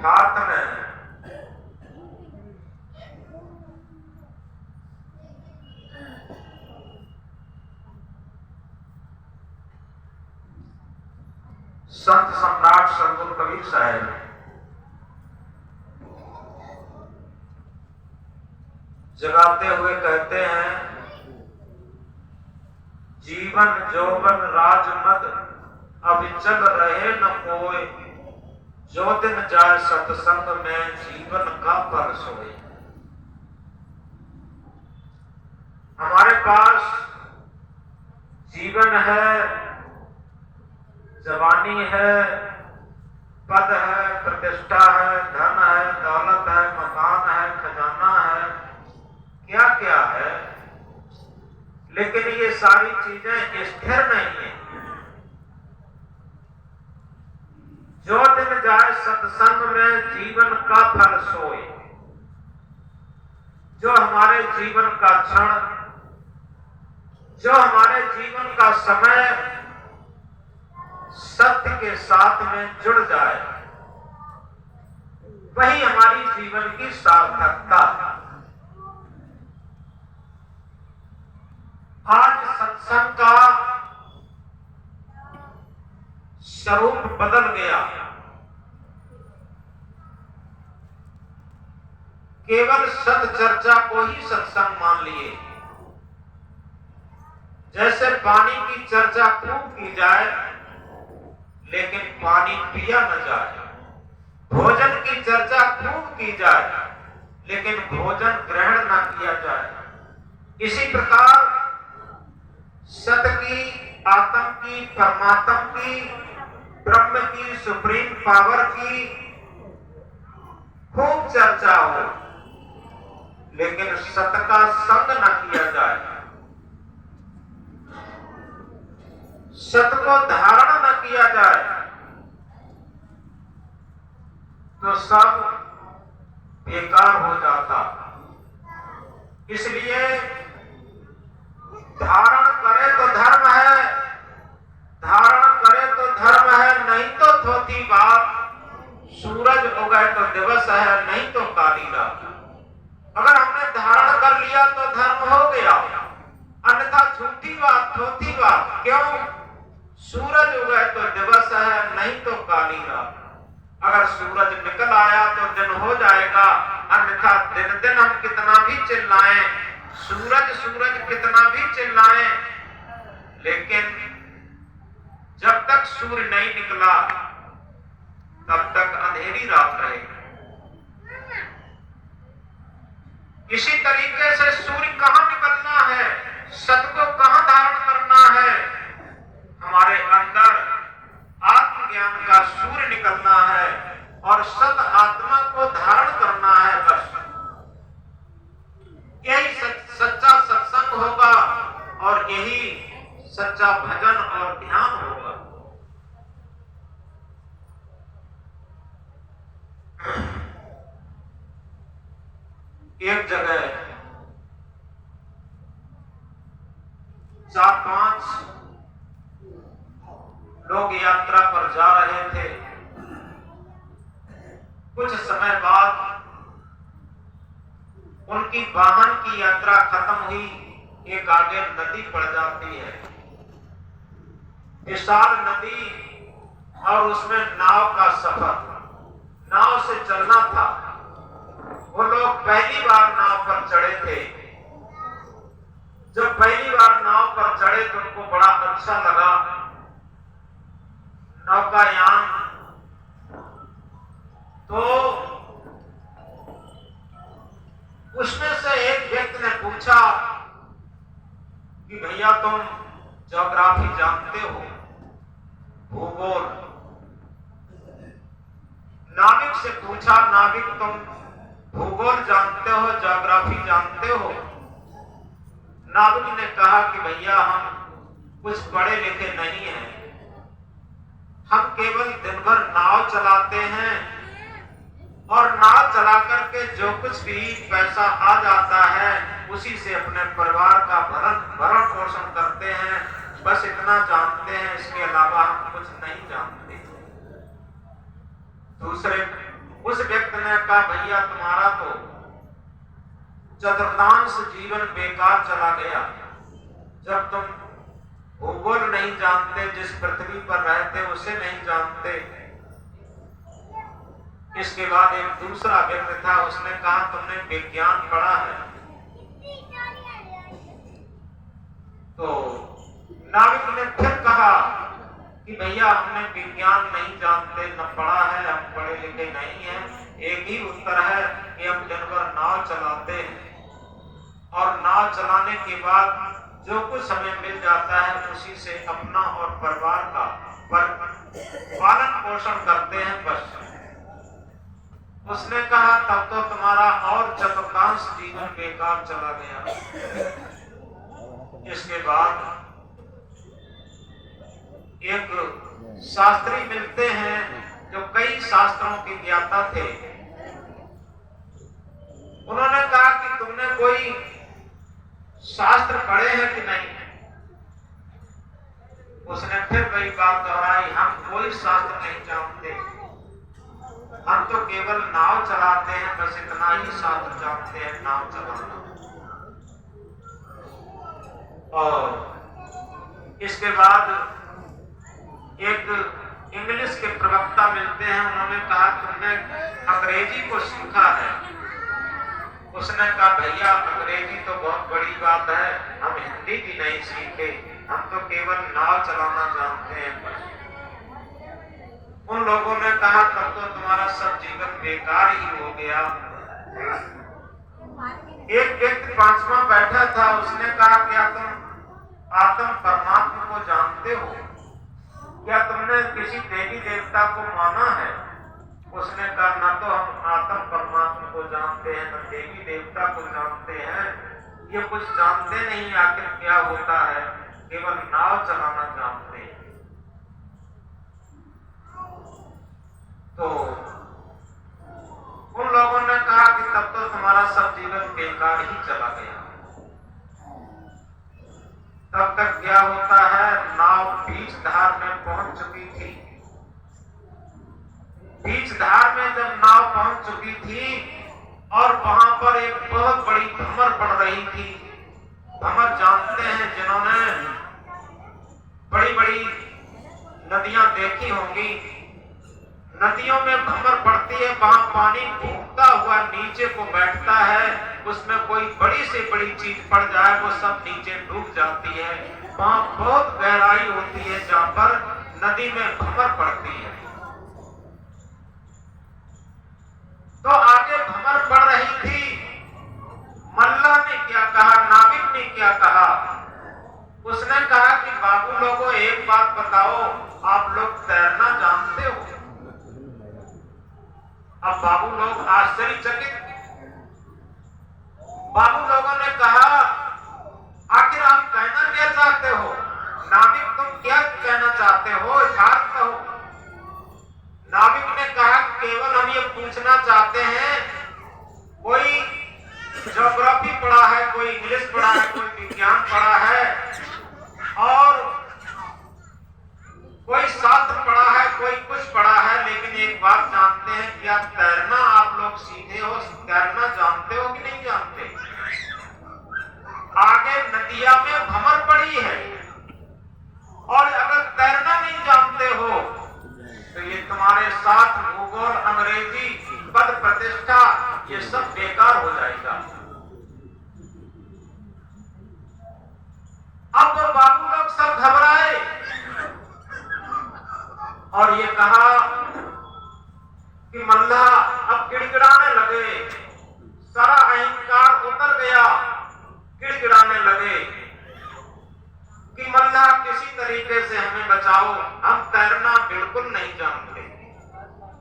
यथार्थ में संत सम्राट सद्गुरु कबीर साहब जगाते हुए कहते हैं, जीवन जौवन राजमद अविचल रहे न कोय, जो दिन जाए सत्संग में जीवन का फल सोए। हमारे पास जीवन है, जवानी है, पद है, प्रतिष्ठा है, धन है, दौलत है, मकान है, खजाना है, क्या क्या है, लेकिन ये सारी चीजें स्थिर नहीं है। जो दिन जाए सत्संग में जीवन का फल सोए। जो हमारे जीवन का क्षण, जो हमारे जीवन का समय सत्य के साथ में जुड़ जाए, वही हमारी जीवन की सार्थकता है। आज सत्संग का स्वरूप बदल गया। केवल सत चर्चा को ही सत्संग मान लिए। जैसे पानी की चर्चा खूब की जाए लेकिन पानी पिया न जाए, भोजन की चर्चा खूब की जाए लेकिन भोजन ग्रहण न किया जाए। इसी प्रकार सत की, आत्म की, परमात्म की, ब्रह्म की, सुप्रीम पावर की खूब चर्चा हो लेकिन सत का संग न किया जाए, सत को धारण न किया जाए, तो सब बेकार हो जाता। इसलिए धारण करे तो धर्म है, धारण करे तो धर्म है, नहीं तो थोथी बात। सूरज उगे तो दिवस है, नहीं तो काली रात। अगर हमने धारण कर लिया तो धर्म हो गया, अन्यथा झूठी बात, थोथी बात। क्यों? सूरज उगे तो दिवस है, नहीं तो काली रात। अगर सूरज निकल आया तो दिन हो जाएगा, अन्यथा दिन दिन हम कितना भी चिल्लाएं, सूरज सूरज कितना भी चिल्लाएं, लेकिन जब तक सूर्य नहीं निकला तब तक अंधेरी रात रहेगी। इसी तरीके से सूर्य कहां निकलना है, सत को कहां धारण करना है, हमारे अंदर आत्मज्ञान का सूर्य निकलना है और सत आत्मा को धारण करना है। बस यही सच्चा सत्संग होगा और यही सच्चा भजन और ध्यान होगा। एक जगह 4-5 लोग यात्रा पर जा रहे थे। कुछ समय बाद उनकी वाहन की यात्रा खत्म हुई, एक आगे नदी पड़ जाती है, विशाल नदी, और उसमें नाव का सफर, नाव से चलना था। वो लोग पहली बार नाव पर चढ़े थे। जब पहली बार नाव पर चढ़े तो उनको बड़ा अच्छा लगा। नौकायान तो उसमें से एक व्यक्ति ने पूछा कि भैया तुम ज्योग्राफी जानते हो, भूगोल। नाविक से पूछा, नाविक तुम भूगोल जानते हो, ज्योग्राफी जानते हो? नाविक ने कहा कि भैया हम कुछ पढ़े लिखे नहीं हैं, हम केवल दिन भर नाव चलाते हैं और नाव चला करके जो कुछ भी पैसा आ जाता है उसी से अपने परिवार का भरण पोषण करते हैं, बस इतना जानते हैं, इसके अलावा हम कुछ नहीं जानते। दूसरे उस व्यक्ति ने कहा भैया तुम्हारा तो चतुर्थांश जीवन बेकार चला गया। जब तुम भूगोल नहीं जानते, जिस पृथ्वी पर रहते उसे नहीं जानते। इसके बाद एक दूसरा व्यक्ति था, उसने कहा तुमने विज्ञान पढ़ा है? तो नाविक ने फिर कहा कि भैया हमने विज्ञान नहीं जानते, न पढ़ा है, हम पढ़े लिखे नहीं हैं। एक ही उत्तर है कि हम दिन भर नाव चलाते हैं और नाव चलाने के बाद जो कुछ समय मिल जाता है उसी से अपना और परिवार का पालन पोषण करते हैं बस। उसने कहा तब तो तुम्हारा और चतुर्थांश जीवन बेकार चला गया। इसके बाद एक शास्त्री मिलते हैं जो कई शास्त्रों के ज्ञाता थे। उन्होंने कहा कि तुमने कोई शास्त्र पढ़े हैं कि नहीं? उसने फिर वही बात दोहराई, हम कोई शास्त्र नहीं जानते, हम तो केवल नाव चलाते हैं, बस इतना ही शास्त्र जानते हैं, नाव चलाना। और इसके बाद एक इंग्लिश के प्रवक्ता मिलते हैं। उन्होंने कहा तुमने अंग्रेजी को सीखा है? उसने कहा भैया अंग्रेजी तो बहुत बड़ी बात है, हम हिंदी भी नहीं सीखे, हम तो केवल नाव चलाना जानते हैं। उन लोगों ने कहा तब तो तुम्हारा सब जीवन बेकार ही हो गया। एक व्यक्ति पांचवा बैठा था, उसने कहा क्या तुम आत्म परमात्मा को जानते हो? क्या तुमने किसी देवी देवता को माना है? उसने कहा न तो हम आत्म परमात्मा को जानते हैं, न देवी देवता को जानते हैं, ये कुछ जानते नहीं आखिर क्या होता है, केवल नाव चलाना जानते हैं। तो उन लोगों ने कहा कि तब तो तुम्हारा सब जीवन बेकार ही चला गया। तब तक क्या होता है, नाव बीच धार में पहुंच चुकी थी। बीच धार में जब नाव पहुंच चुकी थी और वहां पर एक बहुत बड़ी भंवर पड़ रही थी। भंवर जानते हैं जिन्होंने बड़ी बड़ी नदियां देखी होंगी, नदियों में भंवर पड़ती है, वहां पानी भूखता हुआ नीचे को बैठता है, उसमें कोई बड़ी से बड़ी चीज पड़ जाए वो सब नीचे डूब जाती है। वहां बहुत गहराई होती है जहां पर नदी में भंवर पड़ती है। तो आगे भंवर पड़ रही थी। मल्ला ने क्या कहा, नाविक ने क्या कहा? उसने कहा कि बाबू लोगों एक बात बताओ, आप लोग तैरना जानते हो? अब बाबू लोग आश्चर्यचकित। बाबू लोगों ने कहा आखिर आप कहना क्या चाहते हो? नाविक तुम क्या कहना चाहते हो, यथार्थ कहो। नाविक ने कहा केवल हम ये पूछना चाहते हैं, कोई ज्योग्राफी पढ़ा है, कोई इंग्लिश पढ़ा है, कोई विज्ञान पढ़ा है और कोई शास्त्र पढ़ा है, कोई कुछ पढ़ा है, लेकिन एक बात जानते हैं, क्या तैरना आप लोग सीधे हो, तैरना जानते हो कि नहीं जानते? आगे नदिया में भंवर पड़ी है और अगर तैरना नहीं जानते हो तो ये तुम्हारे साथ भूगोल, अंग्रेजी, पद प्रतिष्ठा ये सब बेकार हो जाएगा। अब तो बाबू लोग सब घबराए और ये कहा कि मल्ला अब गिड़गिड़ाने लगे, सारा अहंकार उतर गया, गिड़गिड़ाने लगे कि मल्ला किसी तरीके से हमें बचाओ, हम तैरना बिल्कुल नहीं जानते।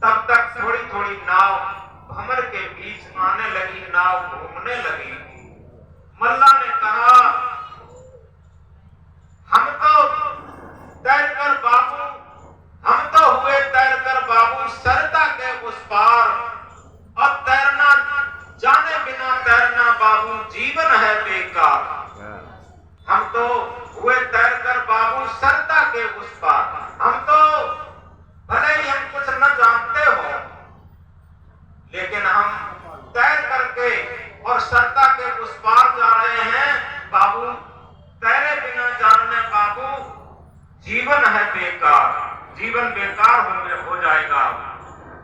तब तक थोड़ी थोड़ी नाव भंवर के बीच आने लगी, नाव घूमने लगी। मल्ला ने कहा हम तो तैरकर बाबू, हम तो हुए तैरकर बाबू सरता के उस पार, और तैरना जाने बिना तैरना बाबू जीवन है बेकार। हम तो हुए तैरकर बाबू सरता के उस पार, हम तो भले ही हम कुछ न जानते हो जीवन है बेकार, जीवन बेकार हो जाएगा।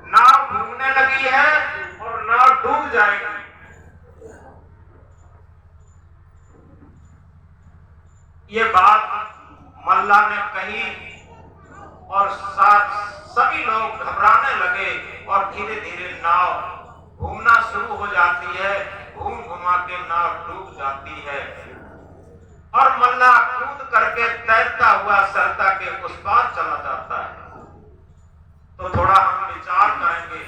नाव घूमने लगी है और नाव डूब जाएगी। ये बात मल्ला ने कही और सभी लोग घबराने लगे और धीरे धीरे नाव घूमना शुरू हो जाती है। घूम घुमा के नाव डूब जाती है और मल्ला कूद करके तैरता हुआ सरता के उस पार चला जाता है। तो थोड़ा हम विचार करेंगे